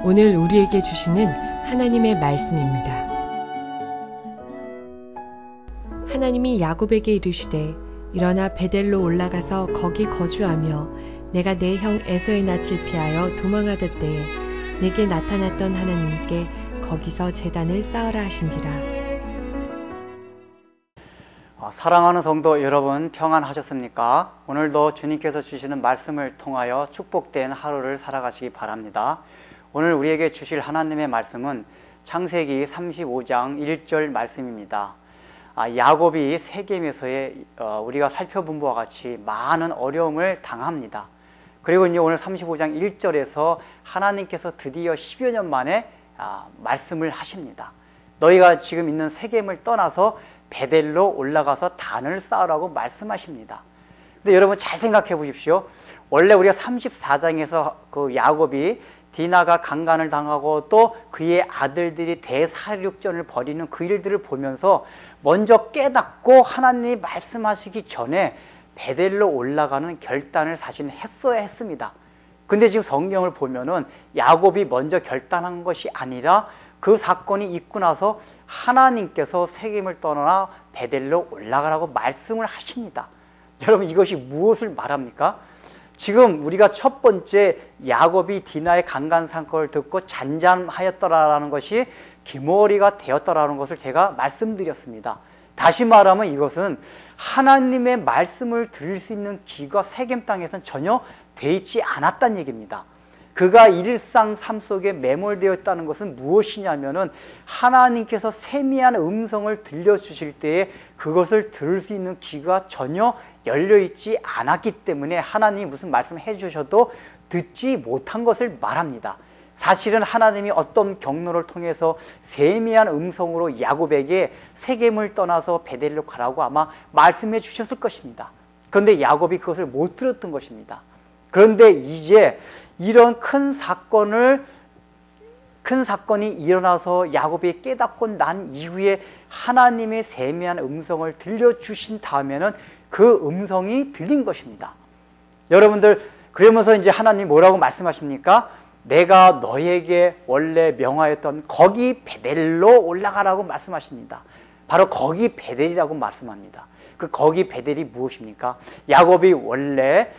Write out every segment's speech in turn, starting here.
오늘 우리에게 주시는 하나님의 말씀입니다. 하나님이 야곱에게 이르시되 일어나 베델로 올라가서 거기 거주하며 내가 내 형 에서의 낯을 피하여 도망하던 때에 내게 나타났던 하나님께 거기서 제단을 쌓으라 하신지라. 사랑하는 성도 여러분, 평안하셨습니까? 오늘도 주님께서 주시는 말씀을 통하여 축복된 하루를 살아가시기 바랍니다. 오늘 우리에게 주실 하나님의 말씀은 창세기 35장 1절 말씀입니다. 야곱이 세겜에서의 우리가 살펴본 바와 같이 많은 어려움을 당합니다. 그리고 이제 오늘 35장 1절에서 하나님께서 드디어 10여 년 만에 말씀을 하십니다. 너희가 지금 있는 세겜을 떠나서 베델로 올라가서 단을 쌓으라고 말씀하십니다. 근데 여러분 잘 생각해 보십시오. 원래 우리가 34장에서 그 야곱이 디나가 강간을 당하고 또 그의 아들들이 대사륙전을 벌이는 그 일들을 보면서 먼저 깨닫고 하나님이 말씀하시기 전에 베델로 올라가는 결단을 사실 했어야 했습니다. 근데 지금 성경을 보면은 야곱이 먼저 결단한 것이 아니라 그 사건이 있고 나서 하나님께서 세겜을 떠나 베델로 올라가라고 말씀을 하십니다. 여러분 이것이 무엇을 말합니까? 지금 우리가 첫 번째 야곱이 디나의 강간 사건을 듣고 잔잠하였더라라는 것이 기모리가 되었더라는 것을 제가 말씀드렸습니다. 다시 말하면 이것은 하나님의 말씀을 들을 수 있는 귀가 세겜 땅에서는 전혀 돼 있지 않았다는 얘기입니다. 그가 일상 삶 속에 매몰되어 있다는 것은 무엇이냐면은 하나님께서 세미한 음성을 들려주실 때에 그것을 들을 수 있는 귀가 전혀 열려있지 않았기 때문에 하나님이 무슨 말씀을 해주셔도 듣지 못한 것을 말합니다. 사실은 하나님이 어떤 경로를 통해서 세미한 음성으로 야곱에게 세겜을 떠나서 베델로 가라고 아마 말씀해 주셨을 것입니다. 그런데 야곱이 그것을 못 들었던 것입니다. 그런데 이제 이런 큰 사건이 일어나서 야곱이 깨닫고 난 이후에 하나님의 세미한 음성을 들려주신 다음에는 그 음성이 들린 것입니다. 여러분들 그러면서 이제 하나님 뭐라고 말씀하십니까? 내가 너에게 원래 명하였던 거기 베델로 올라가라고 말씀하십니다. 바로 거기 베델이라고 말씀합니다. 그 거기 베델이 무엇입니까? 야곱이 원래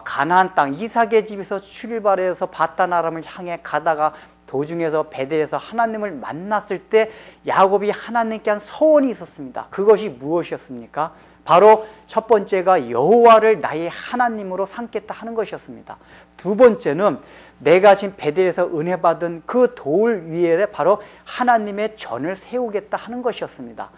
가나안 땅 이삭의 집에서 출발해서 바단 아람을 향해 가다가 도중에서 베델에서 하나님을 만났을 때 야곱이 하나님께 한 소원이 있었습니다. 그것이 무엇이었습니까? 바로 첫 번째가 여호와를 나의 하나님으로 삼겠다 하는 것이었습니다. 두 번째는 내가 지금 베델에서 은혜 받은 그 돌 위에 바로 하나님의 전을 세우겠다 하는 것이었습니다.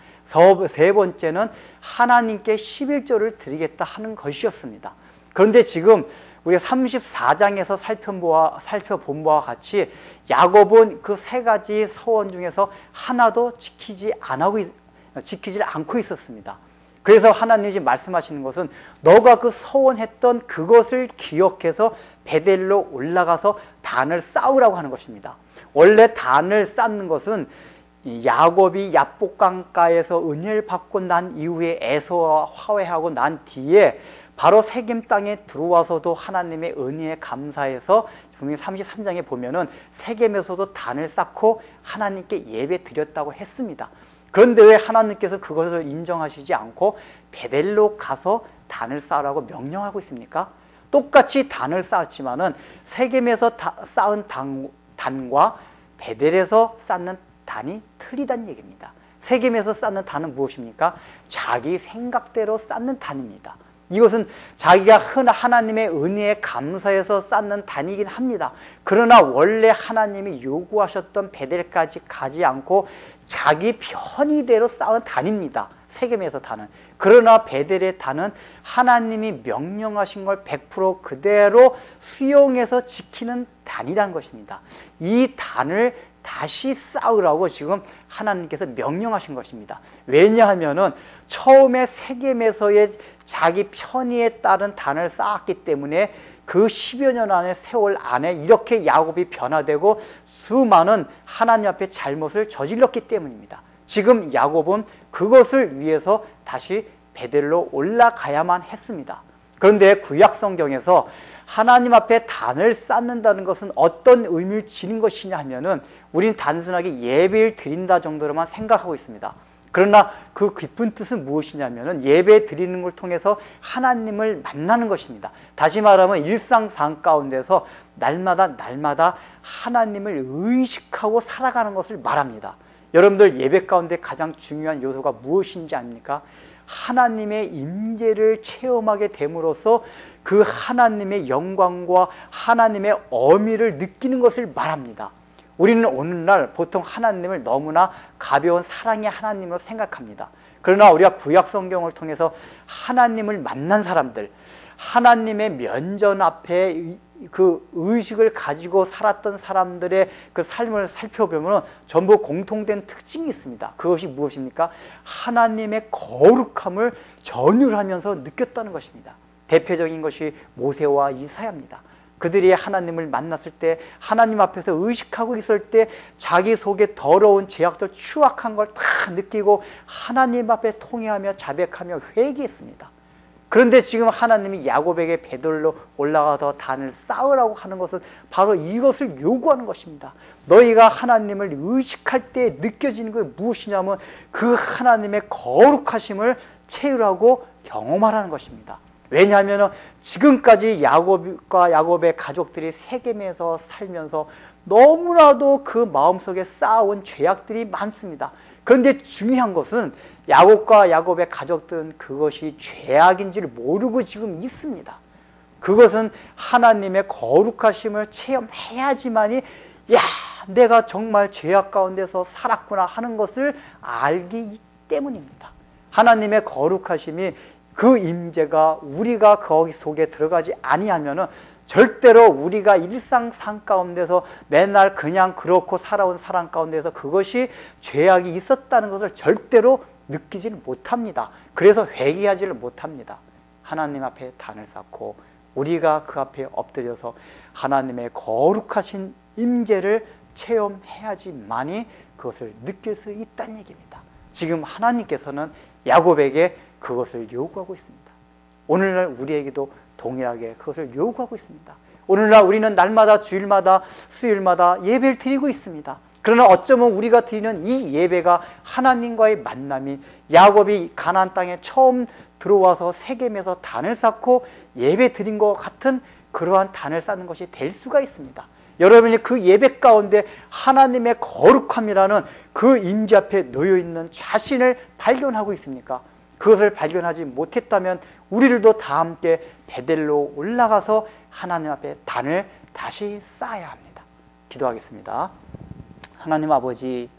세 번째는 하나님께 11조를 드리겠다 하는 것이었습니다. 그런데 지금 우리가 34장에서 살펴본 바와 같이 야곱은 그 세 가지 서원 중에서 하나도 지키지 않고 있었습니다. 그래서 하나님이 말씀하시는 것은 너가 그 서원했던 그것을 기억해서 베델로 올라가서 단을 쌓으라고 하는 것입니다. 원래 단을 쌓는 것은 야곱이 야복강가에서 은혜를 받고 난 이후에 에서와 화해하고 난 뒤에 바로 세겜 땅에 들어와서도 하나님의 은혜에 감사해서 분명히 33장에 보면은 세겜에서도 단을 쌓고 하나님께 예배 드렸다고 했습니다. 그런데 왜 하나님께서 그것을 인정하시지 않고 베델로 가서 단을 쌓으라고 명령하고 있습니까? 똑같이 단을 쌓았지만은 세겜에서 쌓은 단과 베델에서 쌓는 단이 틀리다는 얘기입니다. 세겜에서 쌓는 단은 무엇입니까? 자기 생각대로 쌓는 단입니다. 이것은 자기가 하나님의 은혜에 감사해서 쌓는 단이긴 합니다. 그러나 원래 하나님이 요구하셨던 베델까지 가지 않고 자기 편의대로 쌓은 단입니다. 세겜에서 단은. 그러나 베델의 단은 하나님이 명령하신 걸 100% 그대로 수용해서 지키는 단이라는 것입니다. 이 단을 다시 쌓으라고 지금 하나님께서 명령하신 것입니다. 왜냐하면은 처음에 세겜에서의 자기 편의에 따른 단을 쌓았기 때문에 그 10여 년 안에 세월 안에 이렇게 야곱이 변화되고 수많은 하나님 앞에 잘못을 저질렀기 때문입니다. 지금 야곱은 그것을 위해서 다시 베델로 올라가야만 했습니다. 그런데 구약 성경에서 하나님 앞에 단을 쌓는다는 것은 어떤 의미를 지닌 것이냐 하면은 우리는 단순하게 예배를 드린다 정도로만 생각하고 있습니다. 그러나 그 깊은 뜻은 무엇이냐면은 예배 드리는 걸 통해서 하나님을 만나는 것입니다. 다시 말하면 일상 삶 가운데서 날마다 하나님을 의식하고 살아가는 것을 말합니다. 여러분들 예배 가운데 가장 중요한 요소가 무엇인지 압니까? 하나님의 임재를 체험하게 됨으로써 그 하나님의 영광과 하나님의 어미를 느끼는 것을 말합니다. 우리는 오늘날 보통 하나님을 너무나 가벼운 사랑의 하나님으로 생각합니다. 그러나 우리가 구약 성경을 통해서 하나님을 만난 사람들, 하나님의 면전 앞에 그 의식을 가지고 살았던 사람들의 그 삶을 살펴보면 전부 공통된 특징이 있습니다. 그것이 무엇입니까? 하나님의 거룩함을 전율하면서 느꼈다는 것입니다. 대표적인 것이 모세와 이사야입니다. 그들이 하나님을 만났을 때, 하나님 앞에서 의식하고 있을 때 자기 속에 더러운 죄악들, 추악한 걸 다 느끼고 하나님 앞에 통회하며 자백하며 회개했습니다. 그런데 지금 하나님이 야곱에게 베들로 올라가서 단을 쌓으라고 하는 것은 바로 이것을 요구하는 것입니다. 너희가 하나님을 의식할 때 느껴지는 것이 무엇이냐면 그 하나님의 거룩하심을 체휼하고 경험하라는 것입니다. 왜냐하면 지금까지 야곱과 야곱의 가족들이 세겜에서 살면서 너무나도 그 마음속에 쌓아온 죄악들이 많습니다. 그런데 중요한 것은 야곱과 야곱의 가족들은 그것이 죄악인지를 모르고 지금 있습니다. 그것은 하나님의 거룩하심을 체험해야지만이 야, 내가 정말 죄악 가운데서 살았구나 하는 것을 알기 때문입니다. 하나님의 거룩하심이 그 임재가 우리가 거기 속에 들어가지 아니하면은 절대로 우리가 일상 삶 가운데서 맨날 그냥 그렇고 살아온 사람 가운데서 그것이 죄악이 있었다는 것을 절대로 느끼지를 못합니다. 그래서 회개하지를 못합니다. 하나님 앞에 단을 쌓고 우리가 그 앞에 엎드려서 하나님의 거룩하신 임재를 체험해야지만이 그것을 느낄 수 있다는 얘기입니다. 지금 하나님께서는 야곱에게 그것을 요구하고 있습니다. 오늘날 우리에게도 동일하게 그것을 요구하고 있습니다. 오늘날 우리는 날마다 주일마다 수요일마다 예배를 드리고 있습니다. 그러나 어쩌면 우리가 드리는 이 예배가 하나님과의 만남이 야곱이 가나안 땅에 처음 들어와서 세겜에서 단을 쌓고 예배 드린 것 같은 그러한 단을 쌓는 것이 될 수가 있습니다. 여러분이 그 예배 가운데 하나님의 거룩함이라는 그 임재 앞에 놓여있는 자신을 발견하고 있습니까? 그것을 발견하지 못했다면 우리들도 다 함께 베델로 올라가서 하나님 앞에 단을 다시 쌓아야 합니다. 기도하겠습니다. 하나님 아버지,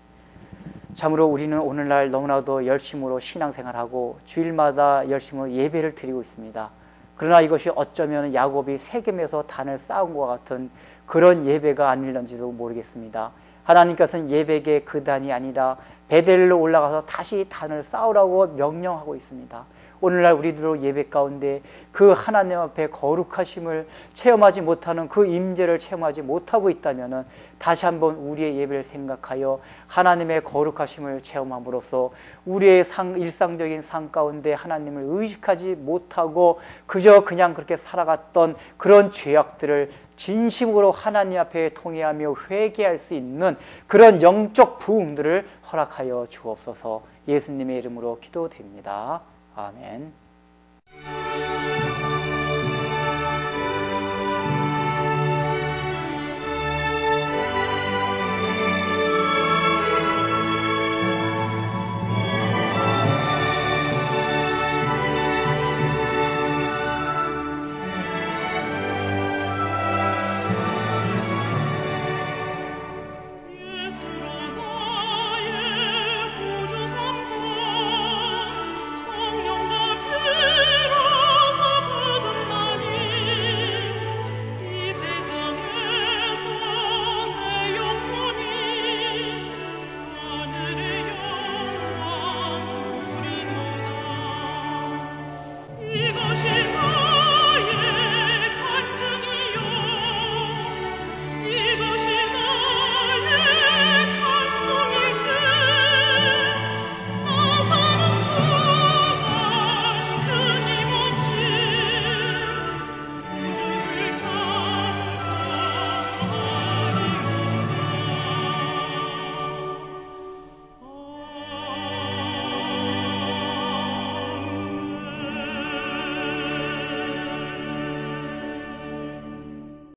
참으로 우리는 오늘날 너무나도 열심으로 신앙생활하고 주일마다 열심으로 예배를 드리고 있습니다. 그러나 이것이 어쩌면 야곱이 세겜에서 단을 쌓은 것 같은 그런 예배가 아닐런지도 모르겠습니다. 하나님께서는 예배의 그 단이 아니라 베델로 올라가서 다시 단을 쌓으라고 명령하고 있습니다. 오늘날 우리들로 예배 가운데 그 하나님 앞에 거룩하심을 체험하지 못하는 그 임재를 체험하지 못하고 있다면 다시 한번 우리의 예배를 생각하여 하나님의 거룩하심을 체험함으로써 우리의 일상적인 삶 가운데 하나님을 의식하지 못하고 그저 그냥 그렇게 살아갔던 그런 죄악들을 진심으로 하나님 앞에 통회하며 회개할 수 있는 그런 영적 부흥들을 허락하여 주옵소서. 예수님의 이름으로 기도드립니다. 아멘.